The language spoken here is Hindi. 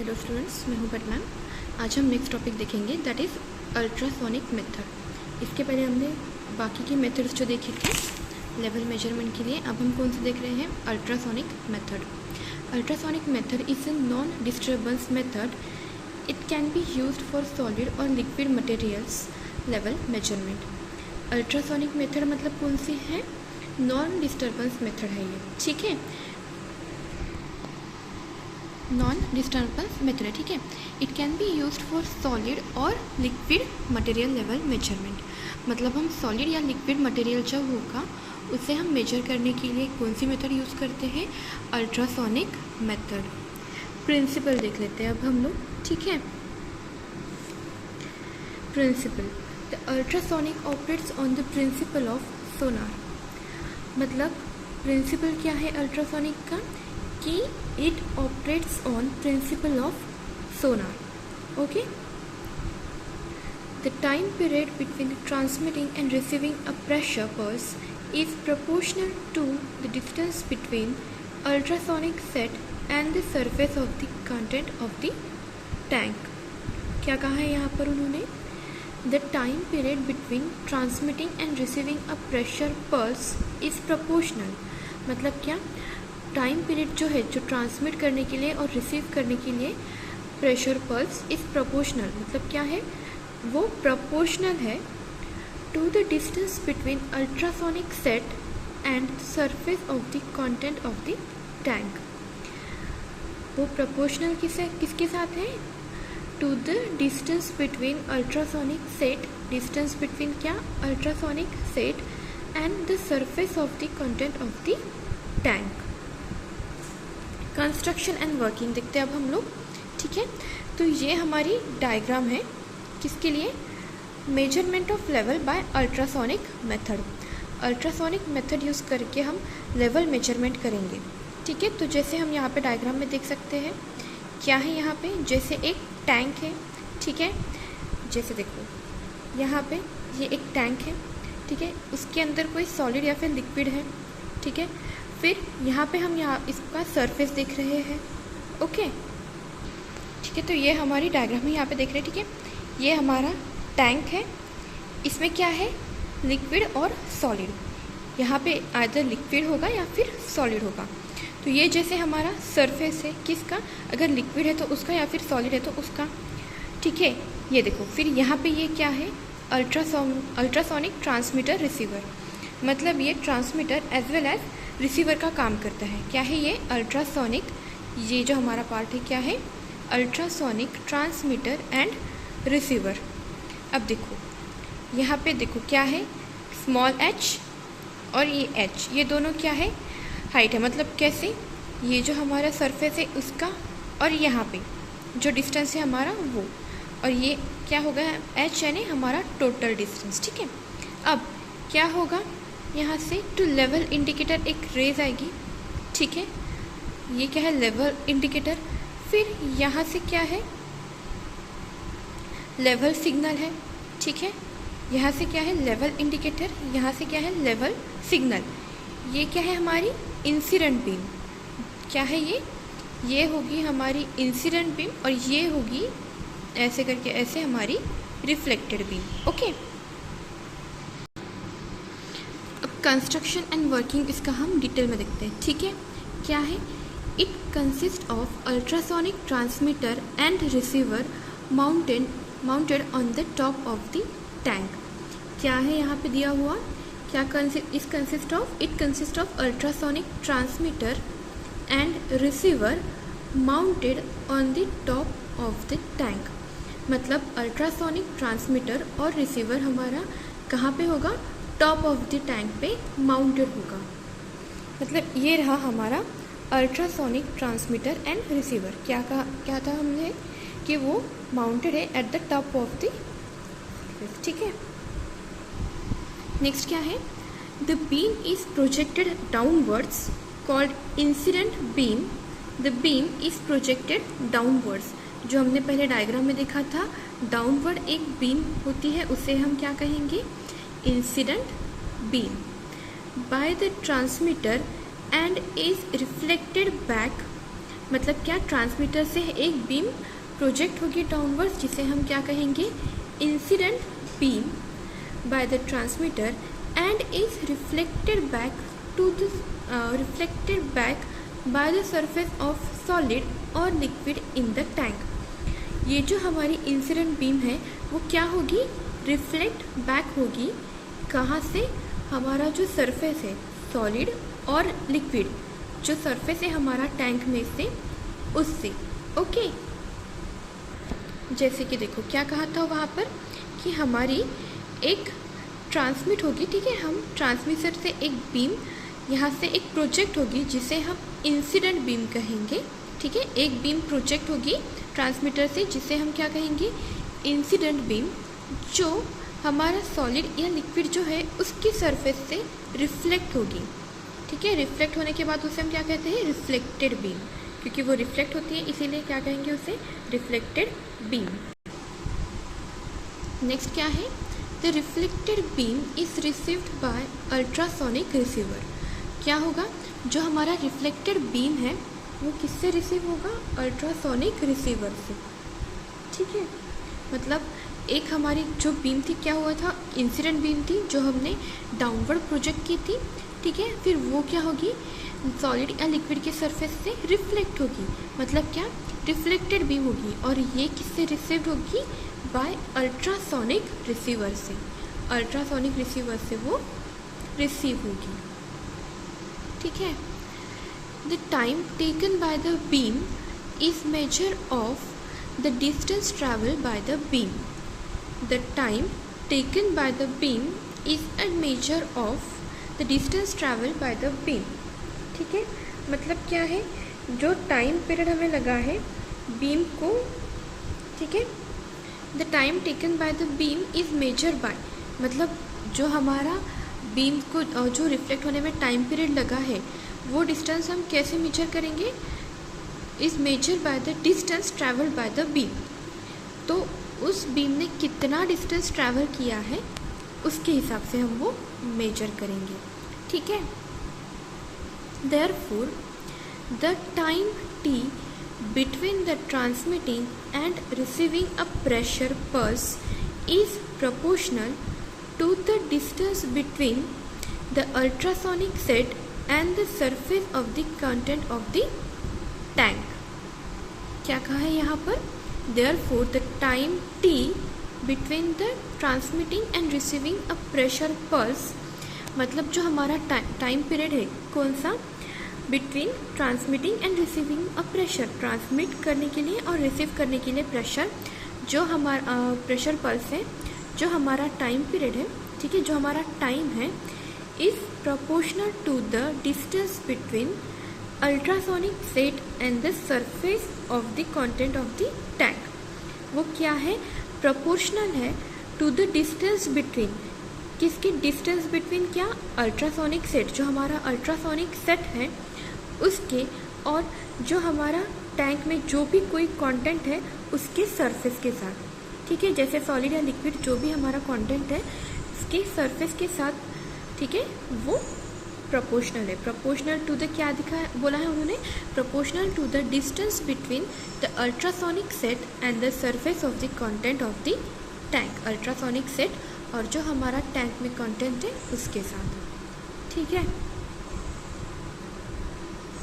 हेलो स्टूडेंट्स, मैं हूँ बट मैम। आज हम नेक्स्ट टॉपिक देखेंगे, दैट इज़ अल्ट्रासोनिक मेथड। इसके पहले हमने बाकी की मेथड्स जो देखे थे लेवल मेजरमेंट के लिए, अब हम कौन से देख रहे हैं? Ultrasonic method. Ultrasonic method is a non disturbance method. It can be used for solid और liquid materials level measurement. Ultrasonic method मतलब कौन सी है? नॉन डिस्टर्बेंस मेथड है ये, ठीक है, नॉन डिस्टर्बेंस मेथड है, ठीक है। It can be used for solid और लिक्विड मटेरियल लेवल मेजरमेंट। मतलब हम सॉलिड या लिक्विड मटेरियल जो होगा उसे हम मेजर करने के लिए कौन सी मेथड यूज़ करते हैं? Ultrasonic method. प्रिंसिपल देख लेते हैं अब हम लोग, ठीक है। Principle, the ultrasonic operates on the principle of sonar. मतलब प्रिंसिपल क्या है अल्ट्रासोनिक का? कि it operates on principle of sonar, okay. The time period between transmitting and receiving a pressure pulse is proportional to the distance between ultrasonic set and the surface of the content of the tank. क्या कहा है यहाँ पर उन्होंने? The time period between transmitting and receiving a pressure pulse is proportional. मतलब क्या? टाइम पीरियड जो है, जो ट्रांसमिट करने के लिए और रिसीव करने के लिए प्रेशर पल्स इज प्रोपोर्शनल। मतलब क्या है? वो प्रोपोर्शनल है to the distance between ultrasonic set and surface of the content of the tank. वो प्रोपोर्शनल किसके साथ है? To the distance between ultrasonic set, distance between क्या? Ultrasonic set and the surface of the content of the tank. Construction and working देखते हैं अब हम लोग, ठीक है। तो ये हमारी डायग्राम है किसके लिए? Measurement of level by ultrasonic method. Ultrasonic method use करके हम लेवल मेजरमेंट करेंगे, ठीक है। तो जैसे हम यहाँ पे डायग्राम में देख सकते हैं, क्या है यहाँ पे? जैसे एक टैंक है, ठीक है। जैसे देखो यहाँ पे ये एक टैंक है, ठीक है। उसके अंदर कोई सॉलिड या फिर लिक्विड है, ठीक है। फिर यहाँ पे हम इसका सरफेस देख रहे हैं, ओके, ठीक है। तो ये हमारी डायग्राम में यहाँ पे देख रहे हैं, ठीक है। ये हमारा टैंक है, इसमें क्या है? लिक्विड और सॉलिड। यहाँ पे आइदर लिक्विड होगा या फिर सॉलिड होगा। तो ये जैसे हमारा सरफेस है किसका? अगर लिक्विड है तो उसका, या फिर सॉलिड है तो उसका, ठीक है। ये देखो, फिर यहाँ पे ये क्या है? Ultrasonic transmitter receiver. मतलब ये transmitter as well as receiver का काम करता है। क्या है ये? अल्ट्रासोनिक, ये जो हमारा पार्ट है क्या है? Ultrasonic transmitter and receiver. अब देखो यहाँ पे देखो क्या है? स्मॉल h और ये h, ये दोनों क्या है? हाइट है। मतलब कैसे? ये जो हमारा सरफेस है उसका, और यहाँ पे जो डिस्टेंस है हमारा वो, और ये क्या होगा? h यानी हमारा टोटल डिस्टेंस, ठीक है। अब क्या होगा? यहाँ से टू लेवल इंडिकेटर एक रेज आएगी, ठीक है। ये क्या है? Level indicator. फिर यहाँ से क्या है? लेवल सिग्नल है, ठीक है। यहाँ से क्या है? Level indicator. यहाँ से क्या है? Level signal. ये क्या है? हमारी इंसिडेंट बीम। क्या है ये? ये होगी हमारी इंसिडेंट बीम, और ये होगी ऐसे करके ऐसे हमारी reflected beam, okay. Construction and working इसका हम डिटेल में देखते हैं, ठीक है। क्या है? It consist of ultrasonic transmitter and receiver mounted on the top of the tank. क्या है यहाँ पे दिया हुआ? क्या it consist of ultrasonic transmitter and receiver mounted on the top of the tank. मतलब अल्ट्रासोनिक ट्रांसमीटर और रिसीवर हमारा कहाँ पे होगा? टॉप ऑफ द टैंक पे माउंटेड होगा। मतलब ये रहा हमारा अल्ट्रासोनिक ट्रांसमीटर एंड रिसीवर। क्या था हमने? कि वो माउंटेड है at the top of the, ठीक है। नेक्स्ट क्या है? The beam is projected downwards called incident beam. The beam is projected downwards. जो हमने पहले डायग्राम में देखा था, डाउनवर्ड एक बीम होती है, उसे हम क्या कहेंगे? Incident beam by the transmitter and is reflected back मतलब क्या, ट्रांसमीटर से एक बीम प्रोजेक्ट होगी डाउनवर्ड्स, जिसे हम क्या कहेंगे, incident beam by the transmitter and is reflected back by the surface of solid और लिक्विड इन द टैंक। ये जो हमारी इंसिडेंट बीम है वो क्या होगी, रिफ्लेक्ट बैक होगी, कहाँ से, हमारा जो सरफेस है सॉलिड और लिक्विड, जो सरफेस है हमारा टैंक में से, उससे। ओके, जैसे कि देखो क्या कहा था वहाँ पर कि हमारी एक ट्रांसमिट होगी, ठीक है, हम ट्रांसमीटर से एक बीम यहाँ से एक प्रोजेक्ट होगी जिसे हम इंसिडेंट बीम कहेंगे, ठीक है, एक बीम प्रोजेक्ट होगी ट्रांसमीटर से जिसे हम क्या कहेंगे, इंसिडेंट बीम, जो हमारा सॉलिड या लिक्विड जो है उसकी सरफेस से रिफ्लेक्ट होगी, ठीक है। रिफ्लेक्ट होने के बाद उसे हम क्या कहते हैं, रिफ्लेक्टेड बीम, क्योंकि वो रिफ्लेक्ट होती है इसीलिए क्या कहेंगे उसे, रिफ्लेक्टेड बीम। नेक्स्ट क्या है, the reflected beam is received by ultrasonic receiver. क्या होगा, जो हमारा रिफ्लेक्टेड बीम है वो किससे रिसीव होगा, अल्ट्रासोनिक रिसीवर से, ठीक है। मतलब एक हमारी जो बीम थी क्या हुआ था, इंसिडेंट बीम थी जो हमने डाउनवर्ड प्रोजेक्ट की थी, ठीक है, फिर वो क्या होगी, सॉलिड या लिक्विड के सरफेस से रिफ्लेक्ट होगी, मतलब क्या, रिफ्लेक्टेड बीम होगी, और ये किससे रिसीव्ड होगी, बाय अल्ट्रासोनिक रिसीवर से, अल्ट्रासोनिक रिसीवर से वो रिसीव होगी, ठीक है। The time taken by the beam is measure of the distance traveled by the beam. The time taken by the beam is a measure of the distance traveled by the beam. ठीक है, मतलब क्या है, जो टाइम पीरियड हमें लगा है बीम को, ठीक है, the time taken by the beam is measure by, मतलब जो हमारा बीम को जो रिफ्लेक्ट होने में टाइम पीरियड लगा है वो डिस्टेंस हम कैसे मेजर करेंगे, is measure by the distance travelled by the beam. तो उस बीम ने कितना डिस्टेंस ट्रैवल किया है उसके हिसाब से हम वो मेजर करेंगे, ठीक है। Therefore the time t between the transmitting and receiving a pressure pulse is proportional to the distance between the ultrasonic set and the surface of the content of the tank. क्या कहा है यहाँ पर, therefore the time t between the transmitting and receiving a pressure pulse, मतलब जो हमारा टाइम पीरियड है कौन सा, between transmitting and receiving a pressure, transmit करने के लिए और रिसीव करने के लिए प्रेशर, जो हमारा प्रेशर पल्स है, जो हमारा टाइम पीरियड है, ठीक है, जो हमारा टाइम है, is proportional to the distance between ultrasonic set and the surface of the content of the tank. वो क्या है, प्रोपोर्शनल है टू द डिस्टेंस बिटवीन, किसके, डिस्टेंस बिटवीन क्या, अल्ट्रासोनिक सेट, जो हमारा अल्ट्रासोनिक सेट है उसके, और जो हमारा टैंक में जो भी कोई कंटेंट है उसके सरफेस के साथ, ठीक है, जैसे सॉलिड या लिक्विड जो भी हमारा कंटेंट है उसके सरफेस के साथ, ठीक है, वो प्रोपोर्शनल है। प्रोपोर्शनल टू द क्या बोला है उन्होंने, proportional to the distance between the ultrasonic set and the surface of the content of the tank, ultrasonic set और जो हमारा टैंक में कंटेंट है उसके साथ, ठीक है।